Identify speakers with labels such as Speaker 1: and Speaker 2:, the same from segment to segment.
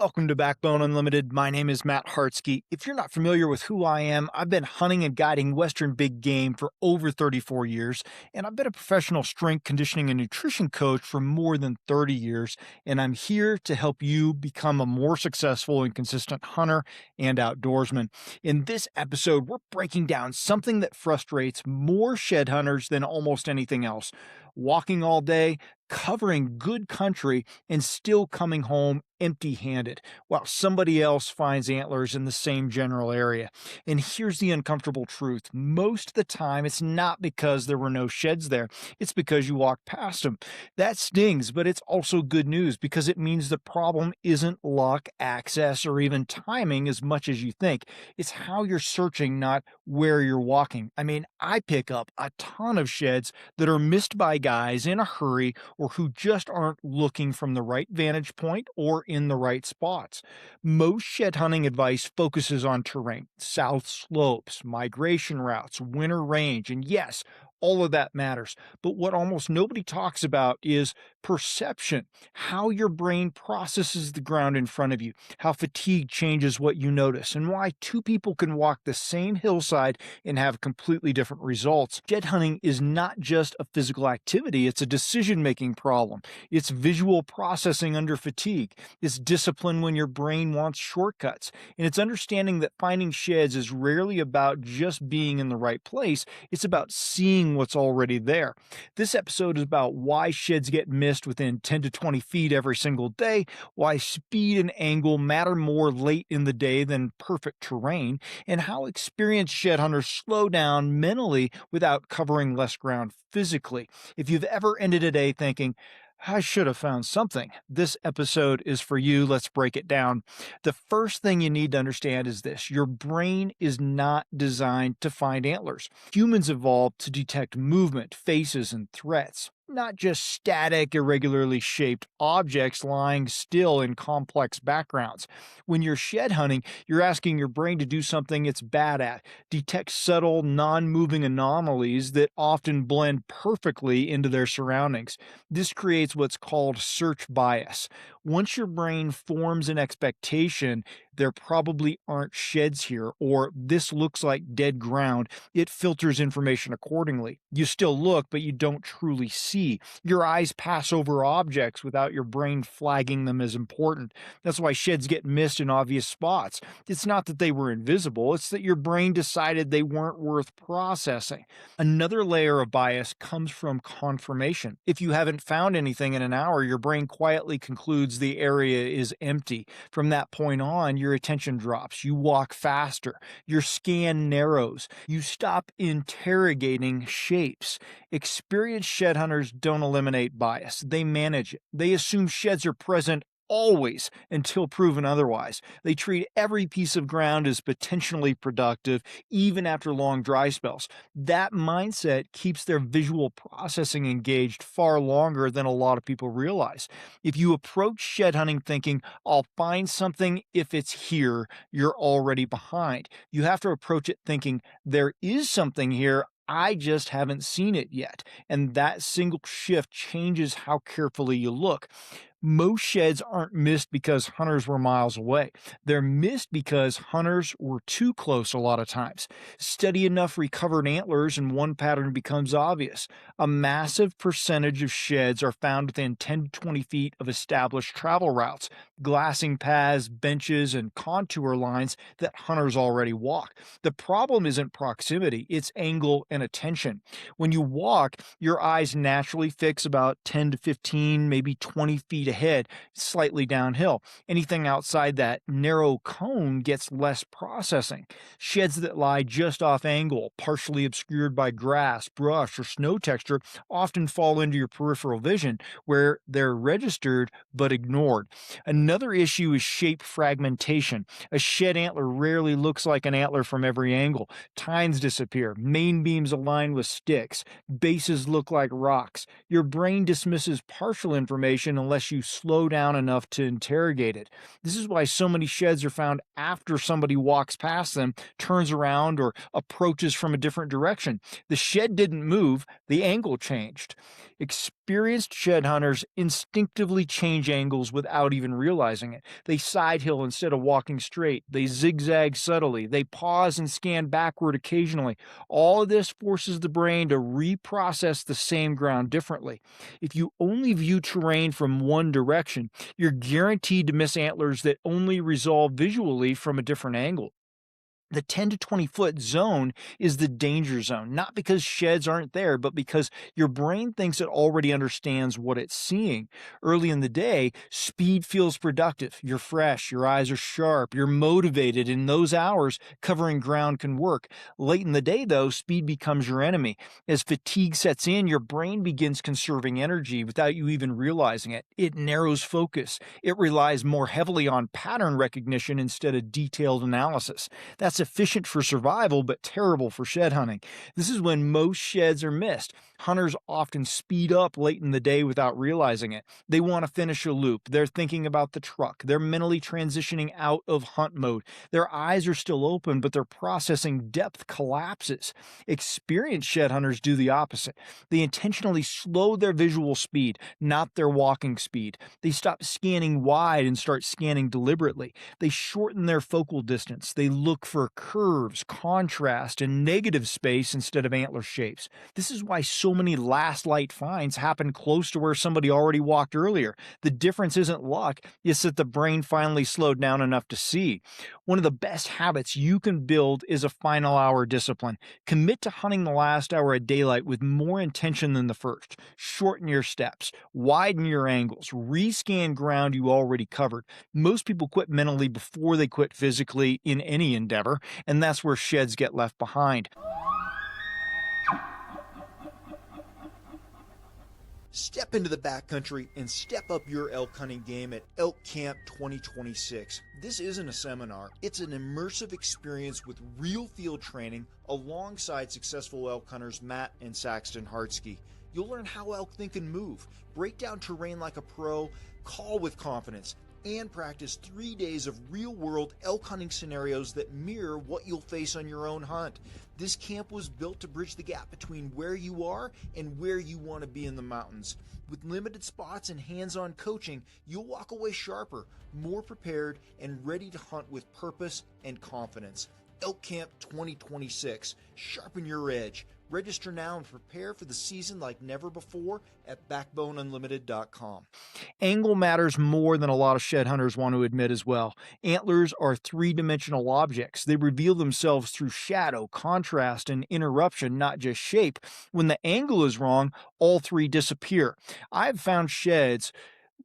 Speaker 1: Welcome to Backbone Unlimited. My name is Matt Hartsky. If you're not familiar with who I am, I've been hunting and guiding Western big game for over 34 years, and I've been a professional strength conditioning and nutrition coach for more than 30 years. And I'm here to help you become a more successful and consistent hunter and outdoorsman. In this episode, we're breaking down something that frustrates more shed hunters than almost anything else: walking all day, covering good country, and still coming home empty handed while somebody else finds antlers in the same general area. And here's the uncomfortable truth: most of the time, it's not because there were no sheds there, it's because you walked past them. That stings, but it's also good news because it means the problem isn't luck, access, or even timing as much as you think. It's how you're searching, not where you're walking. I mean, I pick up a ton of sheds that are missed by guys in a hurry or who just aren't looking from the right vantage point or in the right spots. Most shed hunting advice focuses on terrain, south slopes, migration routes, winter range, and yes, all of that matters. But what almost nobody talks about is perception: how your brain processes the ground in front of you, how fatigue changes what you notice, and why two people can walk the same hillside and have completely different results. Shed hunting is not just a physical activity, it's a decision making problem. It's visual processing under fatigue. It's discipline when your brain wants shortcuts. And it's understanding that finding sheds is rarely about just being in the right place, it's about seeing what's already there. This episode is about why sheds get missed within 10 to 20 feet every single day, why speed and angle matter more late in the day than perfect terrain, and how experienced shed hunters slow down mentally without covering less ground physically. If you've ever ended a day thinking, I should have found something, this episode is for you. Let's break it down. The first thing you need to understand is this: your brain is not designed to find antlers. Humans evolved to detect movement, faces, and threats, not just static, irregularly shaped objects lying still in complex backgrounds. When you're shed hunting, you're asking your brain to do something it's bad at: detect subtle, non moving anomalies that often blend perfectly into their surroundings. This creates what's called search bias. Once your brain forms an expectation, there probably aren't sheds here, or this looks like dead ground, it filters information accordingly. You still look, but you don't truly see. Your eyes pass over objects without your brain flagging them as important. That's why sheds get missed in obvious spots. It's not that they were invisible, it's that your brain decided they weren't worth processing. Another layer of bias comes from confirmation. If you haven't found anything in an hour, your brain quietly concludes the area is empty. From that point on, your attention drops. You walk faster. Your scan narrows. You stop interrogating shapes. Experienced shed hunters don't eliminate bias, they manage it. They assume sheds are present always until proven otherwise. They treat every piece of ground as potentially productive, even after long dry spells. That mindset keeps their visual processing engaged far longer than a lot of people realize. If you approach shed hunting thinking, I'll find something if it's here, you're already behind. You have to approach it thinking, there is something here, I just haven't seen it yet. And that single shift changes how carefully you look. Most sheds aren't missed because hunters were miles away. They're missed because hunters were too close a lot of times. Study enough recovered antlers and one pattern becomes obvious. A massive percentage of sheds are found within 10 to 20 feet of established travel routes, glassing paths, benches, and contour lines that hunters already walk. The problem isn't proximity, it's angle and attention. When you walk, your eyes naturally fix about 10 to 15, maybe 20 feet ahead, slightly downhill. Anything outside that narrow cone gets less processing. Sheds that lie just off angle, partially obscured by grass, brush, or snow texture, often fall into your peripheral vision, where they're registered but ignored. Another issue is shape fragmentation. A shed antler rarely looks like an antler from every angle. Tines disappear, main beams align with sticks, bases look like rocks. Your brain dismisses partial information unless you to slow down enough to interrogate it. This is why so many sheds are found after somebody walks past them, turns around, or approaches from a different direction. The shed didn't move, the angle changed. Experienced shed hunters instinctively change angles without even realizing it. They side hill instead of walking straight. They zigzag subtly. They pause and scan backward occasionally. All of this forces the brain to reprocess the same ground differently. If you only view terrain from one direction, you're guaranteed to miss antlers that only resolve visually from a different angle. The 10 to 20-foot zone is the danger zone, not because sheds aren't there, but because your brain thinks it already understands what it's seeing. Early in the day, speed feels productive. You're fresh, your eyes are sharp, you're motivated. In those hours, covering ground can work. Late in the day, though, speed becomes your enemy. As fatigue sets in, your brain begins conserving energy without you even realizing it. It narrows focus. It relies more heavily on pattern recognition instead of detailed analysis. That's efficient for survival, but terrible for shed hunting. This is when most sheds are missed. Hunters often speed up late in the day without realizing it. They want to finish a loop. They're thinking about the truck. They're mentally transitioning out of hunt mode. Their eyes are still open, but their processing depth collapses. Experienced shed hunters do the opposite. They intentionally slow their visual speed, not their walking speed. They stop scanning wide and start scanning deliberately. They shorten their focal distance. They look for curves, contrast, and negative space instead of antler shapes. This is why so many last light finds happen close to where somebody already walked earlier. The difference isn't luck, it's that the brain finally slowed down enough to see. One of the best habits you can build is a final hour discipline. Commit to hunting the last hour of daylight with more intention than the first. Shorten your steps, widen your angles, rescan ground you already covered. Most people quit mentally before they quit physically in any endeavor, and that's where sheds get left behind.
Speaker 2: Step into the backcountry and step up your elk hunting game at Elk Camp 2026. This isn't a seminar, it's an immersive experience with real field training alongside successful elk hunters Matt and Saxton Hartsky. You'll learn how elk think and move, break down terrain like a pro, call with confidence, and practice 3 days of real-world elk hunting scenarios that mirror what you'll face on your own hunt. This camp was built to bridge the gap between where you are and where you want to be in the mountains. With limited spots and hands-on coaching, you'll walk away sharper, more prepared, and ready to hunt with purpose and confidence. Elk Camp 2026. Sharpen your edge. Register now and prepare for the season like never before at backboneunlimited.com.
Speaker 1: Angle matters more than a lot of shed hunters want to admit as well. Antlers are three-dimensional objects. They reveal themselves through shadow, contrast, and interruption, not just shape. When the angle is wrong, all three disappear. I've found sheds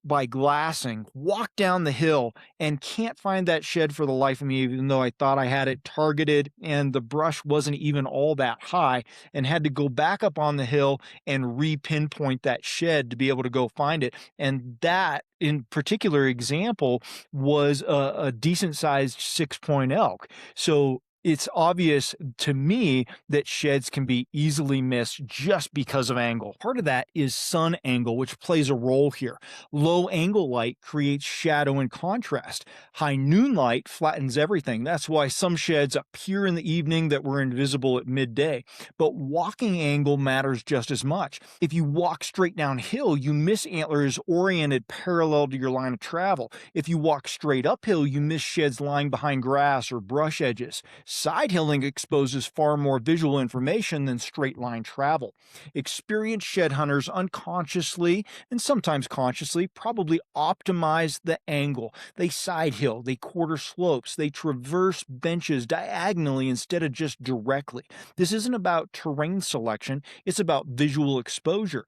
Speaker 1: by glassing, walk down the hill, and can't find that shed for the life of me, even though I thought I had it targeted and the brush wasn't even all that high, and had to go back up on the hill and re-pinpoint that shed to be able to go find it. And that in particular example was a decent sized 6-point elk. So it's obvious to me that sheds can be easily missed just because of angle. Part of that is sun angle, which plays a role here. Low angle light creates shadow and contrast. High noon light flattens everything. That's why some sheds appear in the evening that were invisible at midday. But walking angle matters just as much. If you walk straight downhill, you miss antlers oriented parallel to your line of travel. If you walk straight uphill, you miss sheds lying behind grass or brush edges. Side-hilling exposes far more visual information than straight-line travel. Experienced shed hunters unconsciously, and sometimes consciously, probably optimize the angle. They side-hill, they quarter slopes, they traverse benches diagonally instead of just directly. This isn't about terrain selection, it's about visual exposure.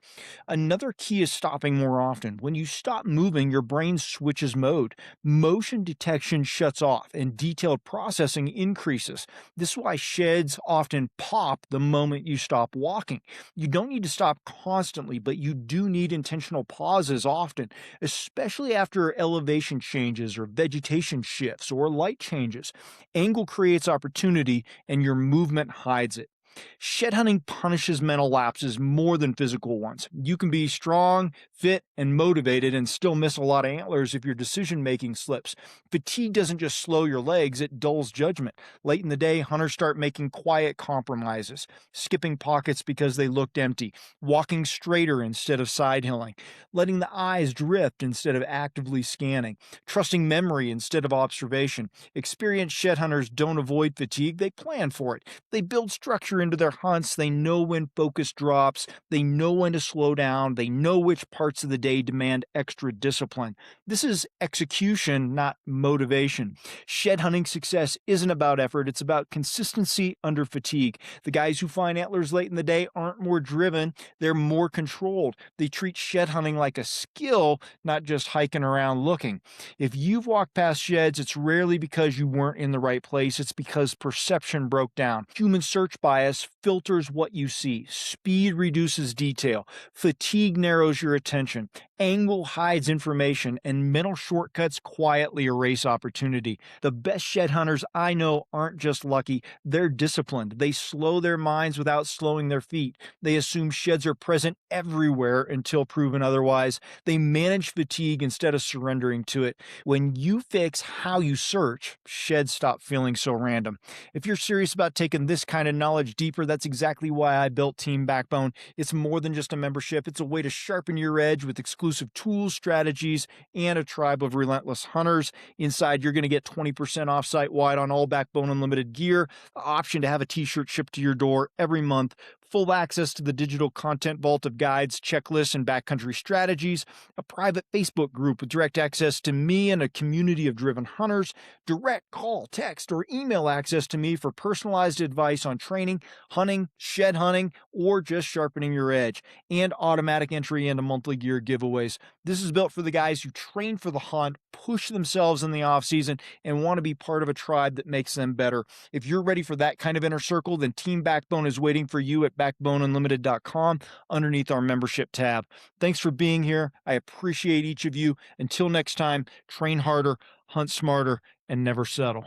Speaker 1: Another key is stopping more often. When you stop moving, your brain switches mode. Motion detection shuts off, and detailed processing increases. This is why sheds often pop the moment you stop walking. You don't need to stop constantly, but you do need intentional pauses often, especially after elevation changes or vegetation shifts or light changes. Angle creates opportunity and your movement hides it. Shed hunting punishes mental lapses more than physical ones. You can be strong, fit, and motivated and still miss a lot of antlers if your decision making slips. Fatigue doesn't just slow your legs, it dulls judgment. Late in the day, hunters start making quiet compromises, skipping pockets because they looked empty, walking straighter instead of side hilling, letting the eyes drift instead of actively scanning, trusting memory instead of observation. Experienced shed hunters don't avoid fatigue, they plan for it. They build structure into their hunts. They know when focus drops. They know when to slow down. They know which parts of the day demand extra discipline. This is execution, not motivation. Shed hunting success isn't about effort, it's about consistency under fatigue. The guys who find antlers late in the day aren't more driven, they're more controlled. They treat shed hunting like a skill, not just hiking around looking. If you've walked past sheds, it's rarely because you weren't in the right place, it's because perception broke down. Human search bias filters what you see. Speed reduces detail. Fatigue narrows your attention. Angle hides information, and mental shortcuts quietly erase opportunity. The best shed hunters I know aren't just lucky, they're disciplined. They slow their minds without slowing their feet. They assume sheds are present everywhere until proven otherwise. They manage fatigue instead of surrendering to it. When you fix how you search, sheds stop feeling so random. If you're serious about taking this kind of knowledge deeper, that's exactly why I built Team Backbone. It's more than just a membership, it's a way to sharpen your edge with exclusive tools, strategies, and a tribe of relentless hunters. Inside, you're going to get 20% off site wide on all Backbone Unlimited gear, the option to have a t shirt shipped to your door every month, full access to the digital content vault of guides, checklists, and backcountry strategies, a private Facebook group with direct access to me and a community of driven hunters, direct call, text, or email access to me for personalized advice on training, hunting, shed hunting, or just sharpening your edge, and automatic entry into monthly gear giveaways. This is built for the guys who train for the hunt, push themselves in the off season, and want to be part of a tribe that makes them better. If you're ready for that kind of inner circle, then Team Backbone is waiting for you at backboneunlimited.com underneath our membership tab. Thanks for being here. I appreciate each of you. Until next time, train harder, hunt smarter, and never settle.